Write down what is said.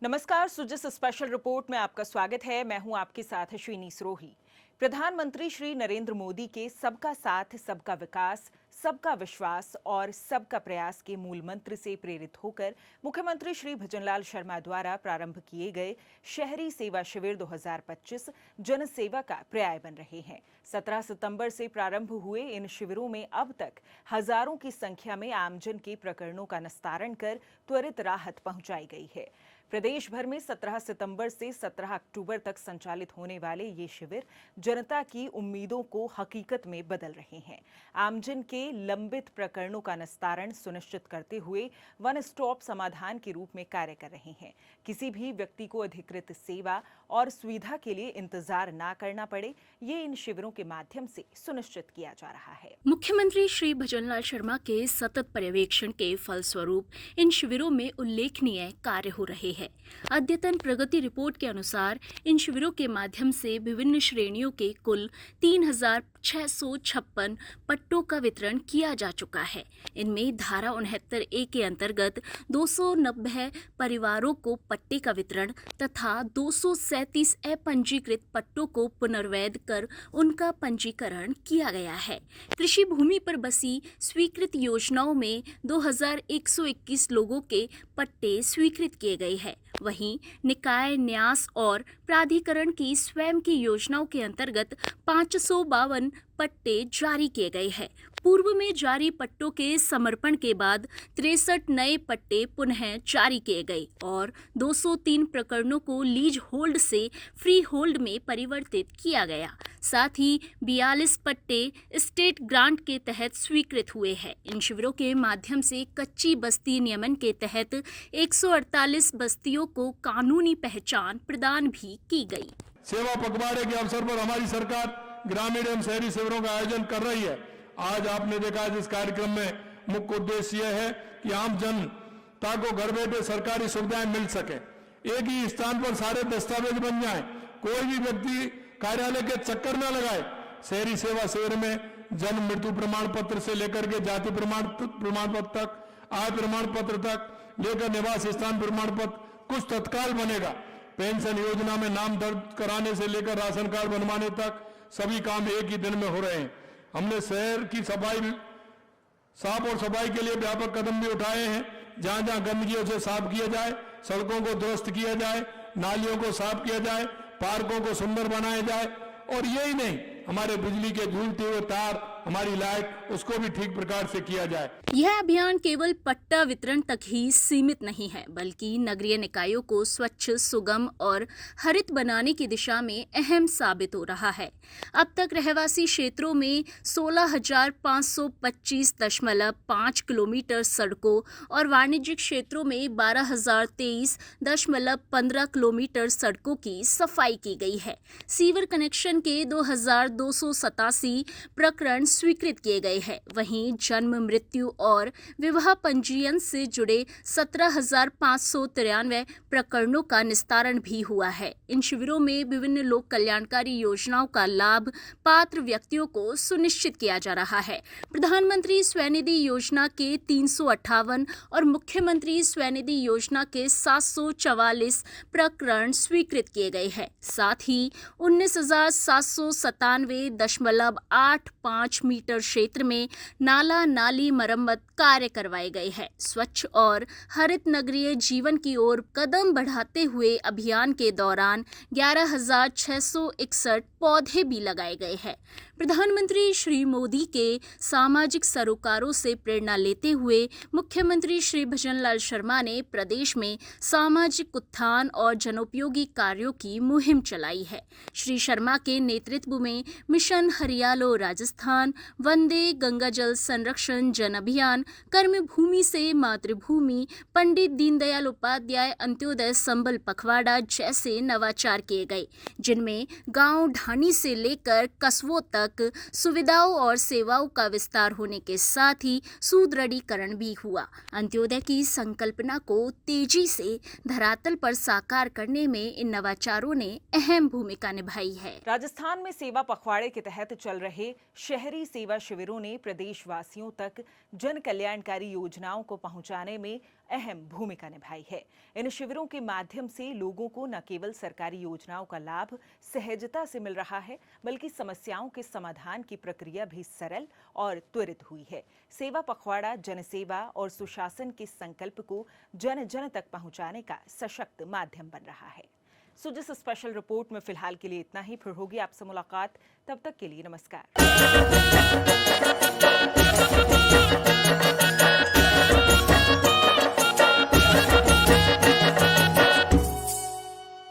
नमस्कार, सुजिस special report में आपका स्वागत है। मैं हूं आपके साथ अश्विनी सरोही। प्रधानमंत्री श्री नरेंद्र मोदी के सबका साथ, सबका विकास, सबका विश्वास और सबका प्रयास के मूल मंत्र से प्रेरित होकर मुख्यमंत्री श्री भजनलाल शर्मा द्वारा प्रारंभ किए गए शहरी सेवा शिविर 2025 जन सेवा का पर्याय बन रहे हैं। 17 सितंबर से प्रारंभ हुए इन शिविरों में अब तक हजारों की संख्या में आमजन के प्रकरणों का निस्तारण कर त्वरित राहत पहुंचाई गई है। प्रदेश भर में 17 सितंबर से 17 अक्टूबर तक संचालित होने वाले ये शिविर जनता की उम्मीदों को हकीकत में बदल रहे हैं। आमजन के लंबित प्रकरणों का निस्तारण सुनिश्चित करते हुए वन स्टॉप समाधान के रूप में कार्य कर रहे हैं। किसी भी व्यक्ति को अधिकृत सेवा और सुविधा के लिए इंतजार ना करना पड़े, ये इन शिविरों के माध्यम से सुनिश्चित किया जा रहा है। मुख्यमंत्री श्री भजनलाल शर्मा के सतत पर्यवेक्षण के फलस्वरूप इन शिविरों में उल्लेखनीय कार्य हो रहे हैं। अद्यतन प्रगति रिपोर्ट के अनुसार इन शिविरों के माध्यम से विभिन्न श्रेणियों के कुल 3656 पट्टों का वितरण किया जा चुका है। इनमें धारा 69A के अंतर्गत 290 परिवारों को पट्टे का वितरण तथा 237 अपंजीकृत पट्टों को पुनर्वैध कर उनका पंजीकरण किया गया है। कृषि भूमि पर बसी स्वीकृत योजनाओं में 2121 लोगों के पट्टे स्वीकृत किए गए हैं। वहीं निकाय, न्यास और प्राधिकरण की स्वयं की योजनाओं के अंतर्गत 552 पट्टे जारी किए गए हैं। पूर्व में जारी पट्टों के समर्पण के बाद 63 नए पट्टे पुनः जारी किए गए और 203 प्रकरणों को लीज होल्ड से फ्री होल्ड में परिवर्तित किया गया। साथ ही 42 पट्टे स्टेट ग्रांट के तहत स्वीकृत हुए हैं। इन शिविरों के माध्यम से कच्ची बस्ती नियमन के तहत 148 बस्तियों को कानूनी पहचान प्रदान भी की गई। सेवा पखवाड़े के अवसर पर हमारी सरकार ग्रामीण एवं शहरी शिविरों का आयोजन कर रही है। आज आपने देखा इस कार्यक्रम में मुख्य उद्देश्य यह है कि आम जनता को घर बैठे सरकारी सुविधाएं मिल सके, एक ही स्थान पर सारे दस्तावेज बन जाएं, कोई भी व्यक्ति कार्यालय के चक्कर न लगाए। शहरी सेवा शिविर में जन्म मृत्यु प्रमाण पत्र से लेकर के जाति प्रमाण पत्र तक, आय प्रमाण पत्र तक लेकर निवास स्थान प्रमाण पत्र कुछ तत्काल बनेगा। पेंशन योजना में नाम दर्ज कराने से लेकर राशन कार्ड बनवाने तक सभी काम एक ही दिन में हो रहे हैं। हमने शहर की साफ और सफाई के लिए व्यापक कदम भी उठाए हैं। जहां जहां गंदगी है उसे साफ किया जाए, सड़कों को दुरुस्त किया जाए, नालियों को साफ किया जाए, पार्कों को सुंदर बनाया जाए। और यही नहीं, हमारे बिजली के झूलते हुए तार, हमारी लाइट, उसको भी ठीक प्रकार से किया जाए। यह अभियान केवल पट्टा वितरण तक ही सीमित नहीं है, बल्कि नगरीय निकायों को स्वच्छ, सुगम और हरित बनाने की दिशा में अहम साबित हो रहा है। अब तक रहवासी क्षेत्रों में 16,525.5 किलोमीटर सड़कों और वाणिज्यिक क्षेत्रों में 12,023.15 किलोमीटर सड़कों की सफाई की गई है। सीवर कनेक्शन के 2,287 प्रकरण स्वीकृत किए गए हैं। वहीं जन्म, मृत्यु और विवाह पंजीयन से जुड़े 17,593 प्रकरणों का निस्तारण भी हुआ है। इन शिविरों में विभिन्न लोक कल्याणकारी योजनाओं का लाभ पात्र व्यक्तियों को सुनिश्चित किया जा रहा है। प्रधानमंत्री स्वनिधि योजना के 358 और मुख्यमंत्री स्वनिधि योजना के 744 प्रकरण स्वीकृत किए गए हैं। साथ ही 19,797.85 मीटर क्षेत्र में नाला नाली मरम्मत कार्य करवाए गए हैं। स्वच्छ और हरित नगरीय जीवन की ओर कदम बढ़ाते हुए अभियान के दौरान 11,661 पौधे भी लगाए गए हैं। प्रधानमंत्री श्री मोदी के सामाजिक सरोकारों से प्रेरणा लेते हुए मुख्यमंत्री श्री भजनलाल शर्मा ने प्रदेश में सामाजिक उत्थान और जनोपयोगी कार्यों की मुहिम चलाई है। श्री शर्मा के नेतृत्व में मिशन हरियालो राजस्थान, वंदे गंगा जल संरक्षण जन अभियान, कर्म भूमि से मातृभूमि, पंडित दीनदयाल उपाध्याय अंत्योदय संबल पखवाड़ा जैसे नवाचार किए गए, जिनमें गांव ढाणी से लेकर कस्बों तक सुविधाओं और सेवाओं का विस्तार होने के साथ ही सुदृढ़ीकरण भी हुआ। अंत्योदय की संकल्पना को तेजी से धरातल पर साकार करने में इन नवाचारों ने अहम भूमिका निभाई है। राजस्थान में सेवा पखवाड़े के तहत चल रहे शहरी सेवा शिविरों ने प्रदेशवासियों तक जन कल्याणकारी योजनाओं को पहुंचाने में अहम भूमिका निभाई है। इन शिविरों के माध्यम से लोगों को न केवल सरकारी योजनाओं का लाभ सहजता से मिल रहा है, बल्कि समस्याओं के समाधान की प्रक्रिया भी सरल और त्वरित हुई है। सेवा पखवाड़ा जनसेवा और सुशासन के संकल्प को जन जन तक पहुंचाने का सशक्त माध्यम बन रहा है। सो जिस स्पेशल रिपोर्ट में फिलहाल के लिए इतना ही, फिर होगी आपसे मुलाकात। तब तक के लिए नमस्कार।